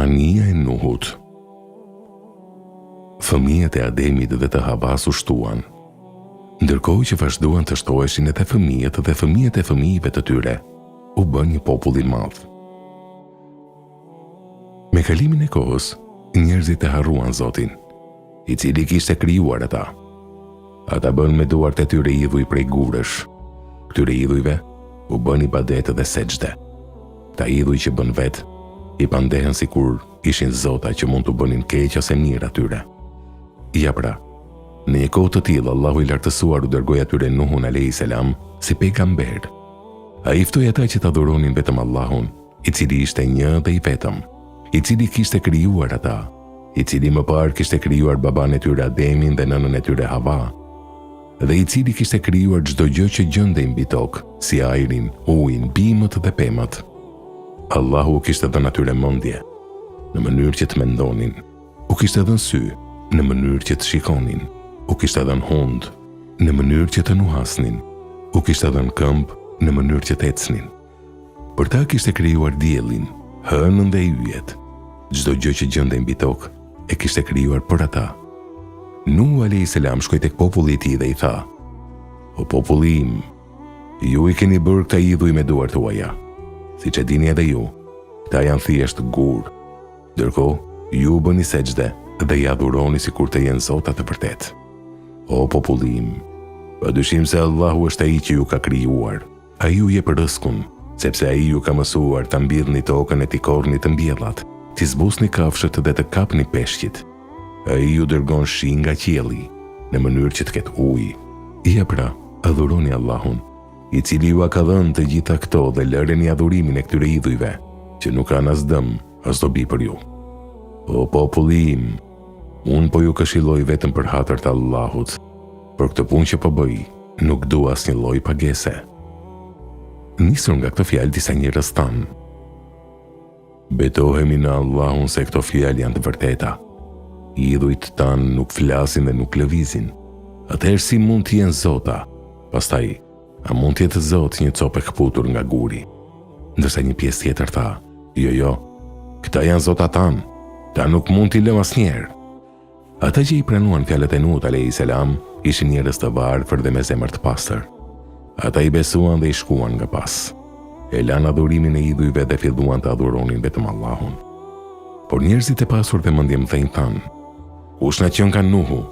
Anija e Nuhut. Fëmijët e Ademit dhe të Havas u shtuan, ndërkohë që vazhduan të shtoheshin edhe fëmijët dhe fëmijët e fëmijëve të tyre, u bën një popull i madh. Me kalimin e kohës, njerëzit e harruan Zotin, i cili kishte krijuar ata. Ata bën me duart e tyre idhuj prej gurësh. Këtyre idhujve u bën ibadet dhe sejdë. Ta idhuj që bën vet, i pandehen sikur ishin zota që mund të bënin keq ose mirë atyre. Ja pra, në një kohë të tillë Allahu i lartësuar u dërgoi atyre Nuhun alayhis salam si pejgamber. Ai ftoi ata që ta adhuronin vetëm Allahun, i cili ishte një dhe i vetëm, i cili kishte krijuar ata, i cili më parë kishte krijuar baban e tyre Ademin dhe nënën e tyre Hava, dhe i cili kishte krijuar çdo gjë që gjendej mbi tokë, si ajrin, ujin, bimët dhe pemët. Allahu u kishte dhënë atyre mendje, në mënyrë që të mendonin, u kishte dhënë sy, në mënyrë që të shikonin, u kishte dhënë hund, në mënyrë që të nuhasnin, u kishte dhënë këmbë, në mënyrë që të ecnin. Për ta kishte krijuar diellin, hënën dhe yjet. Çdo gjë që gjendej mbi tokë e kishte krijuar për ata. Nuh alayhis salam shkoi tek populli i tij dhe i tha: "O populli im, ju i keni bërë këta idhuj me duart tuaja. Siç e dini edhe ju, këta janë thjesht gur. Ndërkohë, ju bëni sejdë dhe i adhuroni sikur të jenë zota të vërtet. O populli im, padyshim se Allahu është ai që ju ka krijuar. Ai ju jep rrezikun, sepse ai ju ka mësuar ta mbjellni tokën e t'i korrni të mbjellat, t'i zbusni kafshët dhe të kapni peshqit. Ai ju dërgon shi nga qielli, në mënyrë që të ketë ujë. Ja pra, adhuroni Allahun, i cili ju ka dhënë të gjitha këto dhe lëreni adhurimin e këtyre idhujve, që nuk kanë as dëm, as dobi për ju. O populli im, unë po ju këshilloj vetëm për hatër të Allahut. Për këtë punë që po bëj, nuk dua asnjë lloj pagese." Nisur nga këto fjalë disa njerëz thanë: "Betohemi në Allahun se këto fjalë janë të vërteta. Idhujt tanë nuk flasin dhe nuk lëvizin. Atëherë si mund të jenë zota? Pastaj, a mund të jetë zot një copë e kputur nga guri?" Ndërsa një pjesë tjetër tha: Jo, këta janë zota tanë. Ta nuk mund t'i lëm asnjëherë." Ata që i pranuan fjalët e Nuhut alayhis salam ishin njerëz të varfër dhe me zemër të pastër. Ata i besuan dhe i shkuan nga pas. E lanë adhurimin e idhujve dhe filluan të adhuronin vetëm Allahun. Por njerëzit e pasur dhe mendje mëdhenj thanë: "Kush na qen ka Nuhu?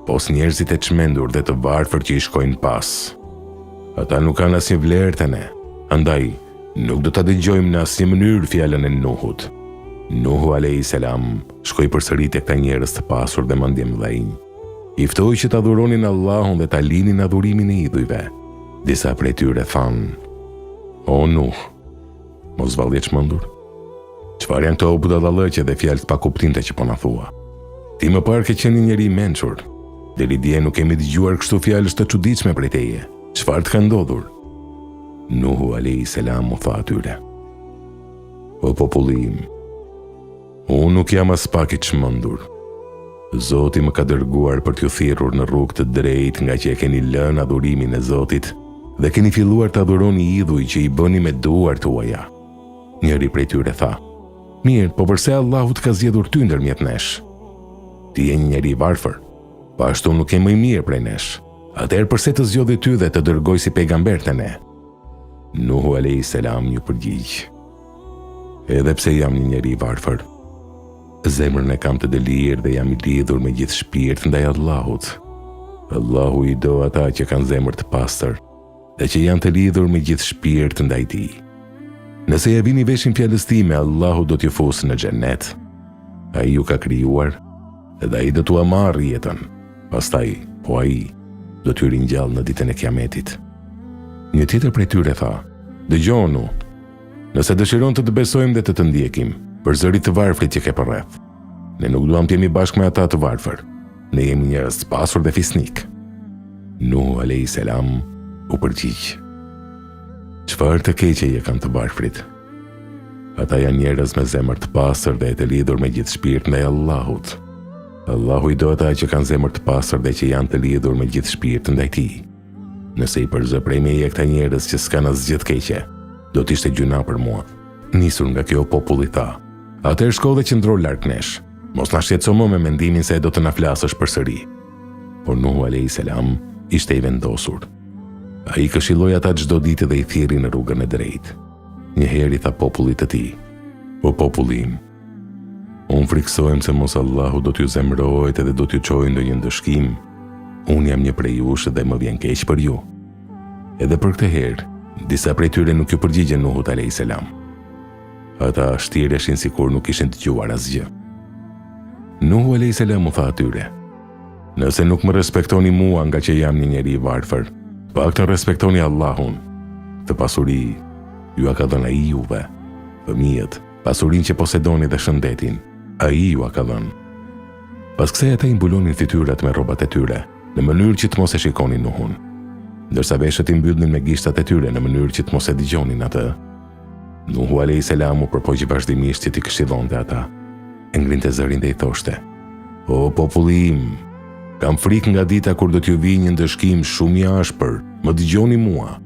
Pos njerëzit e çmendur dhe të varfër që i shkojnë pas. Ata nuk kanë asnjë vlerë te ne, andaj nuk do ta dëgjojmë në asnjë mënyrë fjalën e Nuhut." Nuhu alayhis salam shkoi përsëri tek këta njerëz të pasur dhe mendje mëdhenj. I ftoi që të adhuronin Allahun dhe ta linin adhurimin e idhujve. Disa prej tyre thanë: "O Nuh, mos vallje çmendur. Çfarë janë këto budallëqe dhe fjalë pa kuptimte që po na thua? Ti më parë ke qenë një njeri i mençur. Deri dje nuk kemi dëgjuar kështu fjalë të çuditshme prej teje. Çfarë të ka ndodhur?" Nuhu alayhis salam u tha atyre: "O populli im, unë nuk jam as pak i çmendur. Zoti më ka dërguar për t'ju thirrur në rrugë të drejtë nga që e keni lënë adhurimin e Zotit dhe keni filluar të adhuroni idhuj që i bëni me duart tuaja." Njëri prej tyre tha: "Mirë, po përse Allahu të ka zgjedhur ty ndërmjet nesh? Ti je një njeri i varfër, po ashtu nuk je më i mirë prej nesh. Atëherë përse të zgjodhi ty dhe të dërgoj si pejgamber te ne?" Nuhu alayhis salam ju përgjigj: "Edhe pse jam një njeri i varfër, zemrën e kam të dëlirë dhe jam i lidhur me gjithë shpirt ndaj Allahut. Allahu i do ata që kanë zemër të pastër dhe që janë të lidhur me gjithë shpirt ndaj tij. Nëse ja vini veshin fjalës time, Allahu do t'ju fusë në xhenet. Ai ju ka krijuar dhe ai do t'ua marrë jetën. Pastaj, po ai do t'ju ringjallë në ditën e Kiametit." Një tjetër prej tyre tha: "Dëgjonu, nëse dëshiron të besojmë dhe të ndjekim, për zërit të varfrit që ke përreth, ne nuk duam të jemi bashkë me ata të varfër. Ne jemi njerëz të pasur dhe fisnik." Nuhu alayhis salam u përgjigj: "Çfarë të keqe je kanë të varfrit? Ata janë njerëz me zemër të pastër dhe të lidhur me gjithë shpirt ndaj Allahut. Allahu i do ata që kanë zemër të pastër dhe që janë të lidhur me gjithë shpirt ndaj tij. Nëse i përzë prej meje këta njerëz që s'kan asgjë të keqe, do t'ishte gjuna për mua." Nisur nga kjo populli tha: Atëherë shko dhe qëndro larg nesh. Mos na shqetëso më me mendimin se do të na flasësh përsëri. Por Nuhu a.s. ishte i vendosur. Ai këshilloi ata çdo ditë dhe i thirri në rrugën e drejtë. Njëherë i tha popullit të tij: "O populli im, unë friksohem se mos Allahu do t'ju zemrohet edhe do t'ju çojë ndonjë ndëshkim. Unë jam një prej jush dhe më vjen keq për ju." Edhe për këtë herë, disa prej tyre nuk ju përgjigjen Nuhut a.s. Ata shtireshin sikur nuk ishin dëgjuar asgjë. Nuhu a.s. u tha atyre: "Nëse nuk më respektoni mua nga që jam një njeri i varfër, paktën respektoni Allahun. Të pasuri ju a ka dhënë ai juve, fëmijët, pasurinë që posedoni dhe shëndetin, ai ju a ka dhënë." Pas kësaj ata i mbulonin fytyrat me rrobat e tyre, në mënyrë që të mos e shikonin Nuhun, ndërsa veshët i mbyllnin me gishtat e tyre në mënyrë që të mos e dëgjonin atë. Nuhu a.s. u përpoqi vazhdimisht që t'i këshillonte ata. E ngrinte zërin dhe i thoshte: "O populli im, kam frikë nga dita kur do t'ju vijë një ndëshkim shumë i ashpër. Më dëgjoni mua.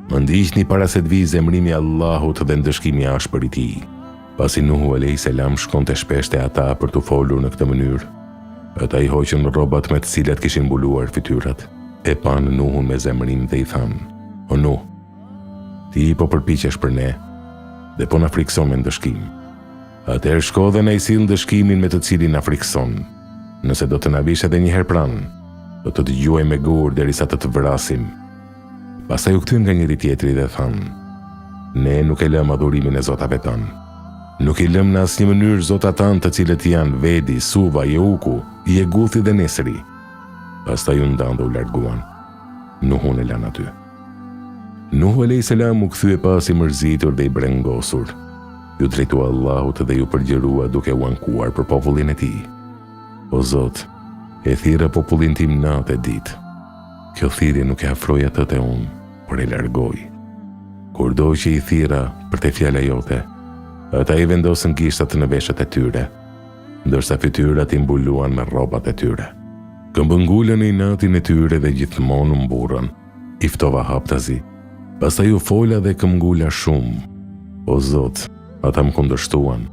Më ndiqni para se të vijë zemrimi i Allahut dhe ndëshkimi i ashpër i tij." Pasi Nuhu a.s. shkonte shpesh te ata për t'u folur në këtë mënyrë, ata i hoqën rrobat me të cilat kishin mbuluar fytyrat, e panë Nuhun me zemrim dhe i thanë: "O Nuh, ti po përpiqesh për ne dhe po na frikson me ndëshkim. Atëherë shko dhe na i sill ndëshkimin me të cilin na frikson. Nëse do të na vish edhe një herë pranë, do të dëgjoj me gur derisa të vrasim." Pastaj u kthyen nga njëri tjetri dhe thanë: "Ne nuk e lëm adhurimin e zotave tanë. Nuk i lëm në asnjë mënyrë zotat tanë të cilët janë Vedi, Suva, Jeuku, Jeguthi dhe Nesri." Pastaj u ndan dhe u larguan. Nuhun e lanë aty. Nuhu a.s. u kthye pas i mërzitur dhe i brengosur. Ju drejtua Allahut dhe ju përgjërua duke u ankuar për popullin e tij: "O Zot, e thirra popullin tim natë e ditë. Kjo thirrje nuk e afroi atë te unë, por e largoi. Kurdo që i thirra për te fjala jote, ata i vendosën gishtat në veshët e tyre, ndërsa fytyrat i mbuluan me rrobat e tyre. Këmbëngulën i natin e tyre dhe gjithmonë mburrën. I ftova haptazi. Pastaj u fola dhe këmbëngula shumë. O Zot, ata më kundërshtuan.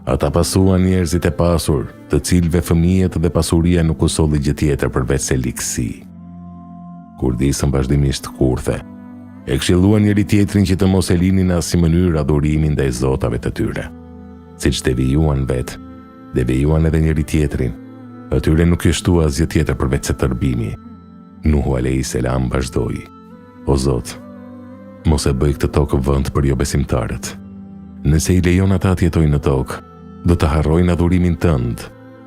Ata pasuan njerëzit e pasur, të cilëve fëmijët dhe pasuria nuk u solli gjë tjetër përveç se likësi." Kur disën vazhdimisht kurthe, e këshilluan njëri tjetrin që të mos e linin në asnjë mënyrë adhurimin ndaj zotave të tyre. Siç devijuan vetë, devijuan edhe njëri tjetrin. Atyre nuk i shtua asgjë tjetër përveç se tërbimi. Nuhu a.s. vazhdoi: "O Zot, mos e bëj këtë tokë vend për jo besimtarët. Nëse i lejon ata të jetojnë në tokë, do të harrojnë adhurimin tënd,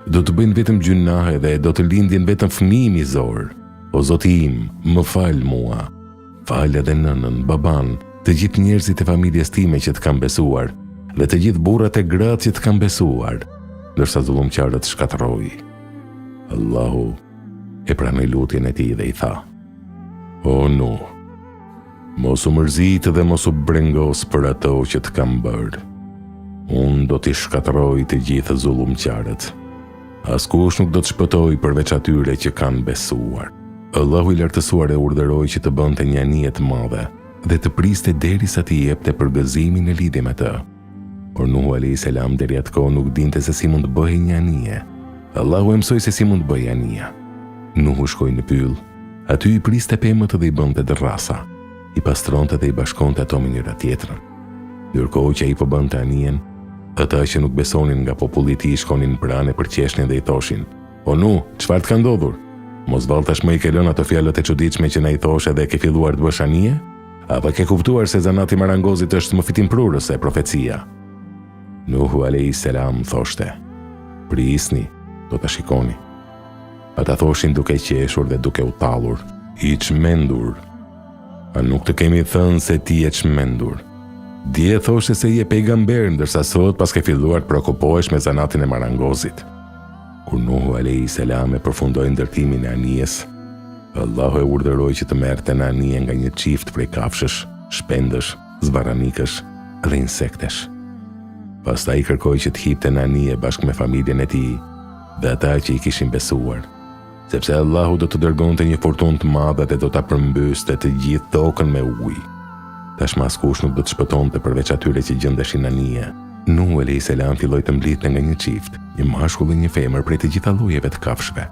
do të bëjnë vetëm gjunahe dhe do të lindjen vetëm fëmijë mizor. O Zoti im, më fal mua. Fal edhe nënën, baban, të gjithë njerëzit e familjes time që të kanë besuar dhe të gjithë burrat e gratë që të kanë besuar." Ndërsa zullumqtarët shkatërroi. Allahu e pranoi lutjen e tij dhe i tha: "O Nuh, mos u mërzit dhe mos u brengos për ato që të kam bërë. Unë do t'i shkatërroj të gjithë zullumqtarët. Askush nuk do të shpëtoj përveç atyre që kanë besuar." Allahu i lartësuar e urdhëroi që të bënte një anije të madhe dhe të priste derisa t'i jepte përgëzimin në lidhje me të. Por Nuhu a.s. deri atë kohë nuk dinte se si mund të bëhej një anije. Allahu e mësoi se si mund të bëhej anija. Nuhu shkoi në pyll. Aty i priste pemët dhe i bënte dërrasa. I pastronte dhe i bashkonte ato me njëra tjetrën. Ndërkohë që ai po bënte anijen, ata që nuk besonin nga populli i tij shkonin pranë për qeshnin dhe i thoshin: "O Nuh, çfarë të ka ndodhur? Mos vallë tashmë i ke lënë ato fjalët e çuditshme që na i thoshe dhe ke filluar të bësh anije? Apo ke kuptuar se zanati marangozit është më fitimprurës se profecia?" Nuhu a.s. thoshte: "Prisni, do ta shikoni." Ata thoshin duke qeshur dhe duke u tallur: "I çmendur. A nuk të kemi thënë se ti je çmendur? Dje thoshe se je pejgamber, ndërsa sot pas ke filluar të preokupohesh me zanatin e marangozit." Kur Nuhu a.s. e përfundoi ndërtimin e anijes, Allahu e urdhëroi që të merrte në anije nga një çift prej kafshësh, shpendësh, zbaranikësh dhe insektesh. Pastaj kërkoi që të hipte në anije bashkë me familjen e tij dhe ata që i kishin besuar, sepse Allahu do të dërgonte një furtunë të madhe dhe do ta përmbyste të gjithë tokën me ujë. Tashmë askush nuk do të shpëtonte përveç atyre që gjendeshin në anije, Nuhu a.s. filloi të mblidhte nga një çift, një mashkull dhe një femër prej të gjitha llojeve të kafshëve.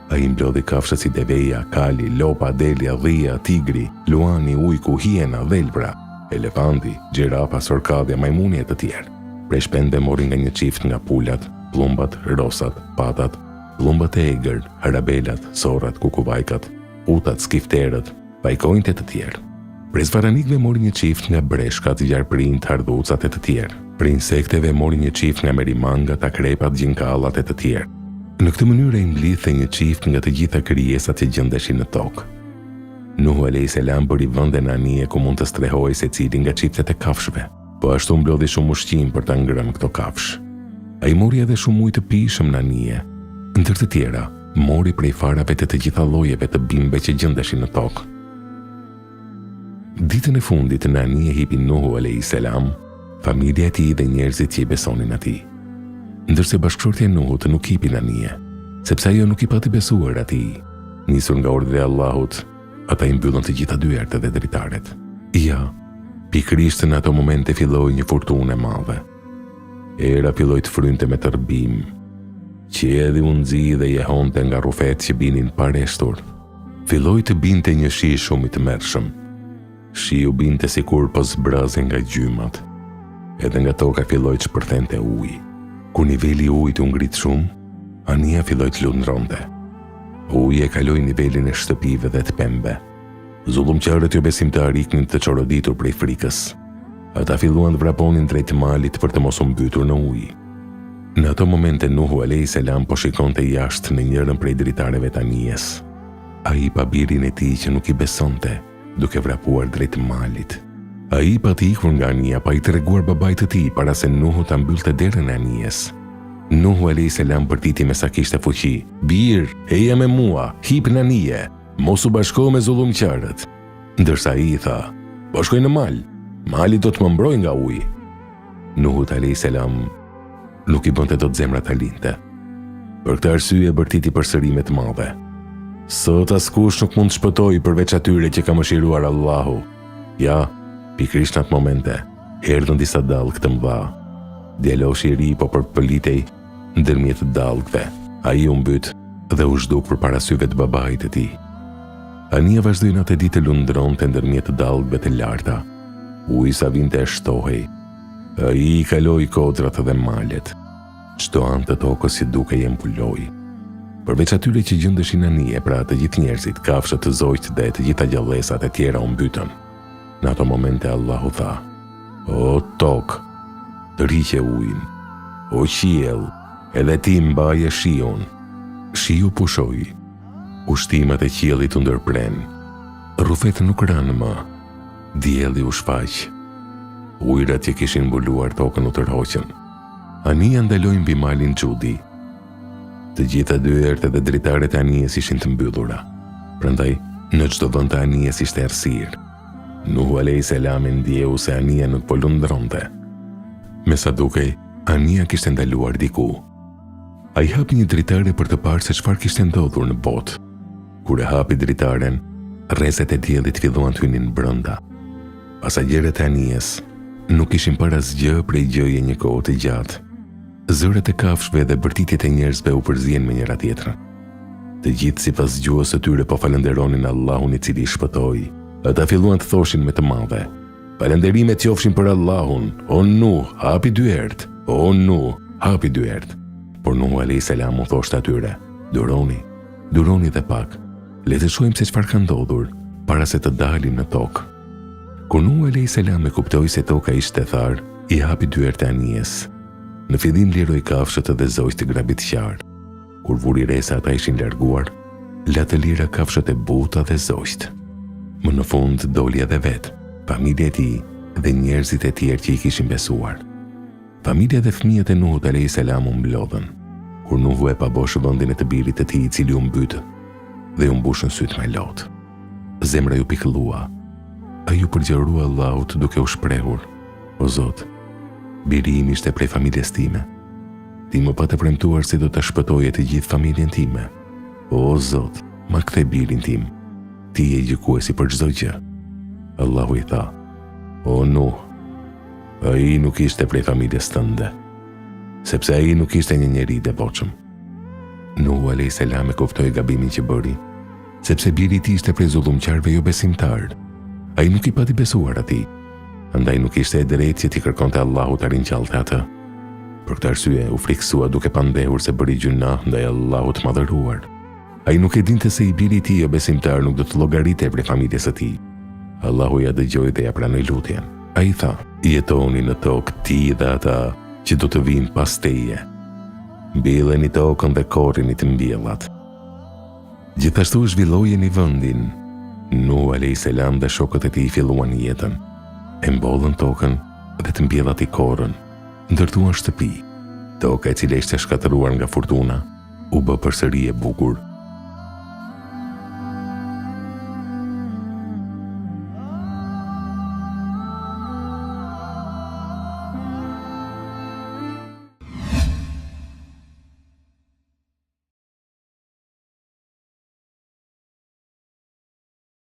Ai mblodhi kafshë si deveja, kali, lopa, delja, dhia, tigri, luani, ujku, hiena, dhelbra, elefanti, gjirafa, sorkadhja, majmuni e të tjerë. Prej shpendve mori nga një çift nga pulat, pllumbat, rosat, patat, pllumbat e egër, harabelat, sorrat, kukuvajkat, utat, skifterët, pajkojnët e të tjerë. Prej zvaranikve mori një çift nga breshkat, gjarprinjt, hardhucat e të tjerë. Prej insekteve mori një çift nga merimangat, akrepat, gjinkallat e të tjerë. Në këtë mënyrë i mblidhte një çift nga të gjitha krijesat që gjendeshin në tokë. Nuhu a.s. bëri vende në anije ku mund të strehojë secili nga çiftet e kafshëve, po ashtu mblodhi shumë ushqim për ta ngrënë këto kafshë. Ai mori edhe shumë ujë të pijshëm në anije, ndër të tjera mori prej farave të gjitha llojeve të bimëve që gjendeshin në tokë. Ditën e fundit në anije hipi Nuhu a.s. familja e tij dhe njerëzit që i besonin atij. Ndërse bashkëshortja e Nuhut nuk hipi në anije, sepse ajo nuk i pati besuar atij. Nisur nga urdhri i Allahut, ata i mbyllën të gjitha dyertet dhe dritaret. Ja, pikërisht në ato momente filloi një furtunë e madhe. Era filloi të frynte me tërbim. Qielli u nxi dhe jehonte nga rrufet që binin pa reshtur. Filloi të binte një shi shumë i tmerrshëm. Shiu binte sikur po zbrazej nga gjymat. Edhe nga toka filloi të shpërthente ujë. Kur niveli i ujit u ngrit shumë, anija filloi të lundronte. Uji e kaloi nivelin e shtëpive dhe të pembe. Zullumqtarët jo besimtar iknin të çoroditur prej frikës. Ata filluan të vraponin drejt malit për të mos u mbytur në ujë. Në ato momente Nuhu a.s. po shikonte jashtë në njërin prej dritareve të anijes. Ai pa birin e tij që nuk i besonte, duke vrapuar drejt malit. Ai pati ikur nga anija pa i treguar babait të tij para se Nuhu ta mbyllte derën e anijes. Nuhu a.s. bërtiti me sa kishte fuqi. Bir, eja me mua, hip në anije, mos u bashko me zullumqtarët. Ndërsa ai i tha, po shkoj në mal, mali do të më mbrojë nga uji. Nuhu a.s. nuk i bënte dot zemra ta linte. Për këtë arsye bërtiti përsërime të mëdha. Sot askush nuk mund të shpëtojë përveç atyre që ka mëshiruar Allahu. Ja, pikërisht në atë momente, erdhën disa dallgë të mëdha. Djaloshi i ri po përpëlitej ndërmjet dallgëve. Ai u mbyt dhe u zhduk përpara syve të babait të tij. Anija vazhdoi natë ditë lundronte ndërmjet dallgëve të larta. Uji sa vinte e shtohej. Ai i kaloi kodrat dhe malet. Çdo anë të tokës si dukej e mbuloi. Përveç atyre që gjendeshin në anije, pra të gjithë njerëzit, kafshët, të zogjt dhe të gjitha gjallësat e tjera u mbytën. Në ato momente Allahu tha: O tokë, tërhiqe ujin. O qiell, edhe ti mbaje shiun. Shiu pushoi. Ushtimat e qiellit u ndërpren. Rrufet nuk ranë më. Dielli u shfaq. Ujrat që kishin mbuluar tokën u tërhoqën. Anija ndaloi mbi malin Xhudi. Të gjitha dyertet dhe dritaret e anijes ishin të mbyllura. Prandaj, në çdo vend të anijes ishte errësirë. Nuhu a.s. ndjeu se anija nuk po lundronte. Me sa dukej, anija kishte ndaluar diku. Ai hapi një dritare për të parë se çfarë kishte ndodhur në botë. Kur e hapi dritaren, rrezet e diellit filluan të hynin brenda. Pasagerët e anijes nuk ishin para asgjë prej gjëje një kohë të gjatë. Zërat e kafshëve dhe bërtitjet e njerëzve u përzien me njëra tjetrën. Të gjithë sipas gjuhës së tyre po falenderonin Allahun i cili i shpëtoi. Ata filluan të thoshin me të madhe: Falënderimet qofshin për Allahun, o Nuh, hapi dyert, o Nuh, hapi dyert. Por Nuhu a.s. u thoshte atyre: Duroni dhe pak, le të shohim se çfarë ka ndodhur para se të dalim në tokë. Kur Nuhu a.s. e kuptoi se toka ishte tharë, i hapi dyert e anijes. Në fillim liroi kafshët dhe zogjt të grabit qarë. Kur vuri re se ata ishin larguar, la të lira kafshët e buta dhe zogjt. Më në fund doli edhe vet, familja e tij dhe njerëzit e tjerë që i kishin besuar. Familja dhe fëmijët e Nuhut a.s. u mblodhën. Kur Nuhu e pa bosh vendin e të birit të tij i cili u mbyt dhe u mbushën syt me lot. Zemra ju pikëllua. Ai u përgjërua Allahut duke u shprehur: O Zot, biri im ishte prej familjes time. Ti më patë premtuar se do të shpëtoje të gjithë familjen time. O Zot, ma kthe birin tim. Ti je gjykuesi për çdo gjë. Allahu i tha: O Nuh, Ai nuk ishte prej familjes tënde, sepse ai nuk ishte një njeri i devotshëm. Nuh a.s. e kuftoi gabimin që bëri, sepse biri i tij ishte prej zullumqarëve jo besimtar. Ai nuk i pati besuar atij, andaj nuk ishte e drejtë që t'i kërkonte Allahut ta rinjallte atë. Për këtë arsye u friksua duke pandehur se bëri gjuna ndaj Allahut madhëruar. Ai nuk e dinte se i biri i tij jo besimtar nuk do të llogaritej prej familjes së tij. Allahu ja dëgjoi dhe ja pranoi lutjen. Ai tha: "Jetoni në tokë ti dhe ata që do të vinë pas teje. Mbilleni tokën dhe korrini të mbjellat." Gjithashtu zhvillojeni vendin. Nuh a.s. dhe shokët e tij filluan jetën. E mbollën tokën dhe të mbjellat i korrën. Ndërtuan shtëpi. Toka e cila ishte shkatëruar nga furtuna u bë përsëri e bukur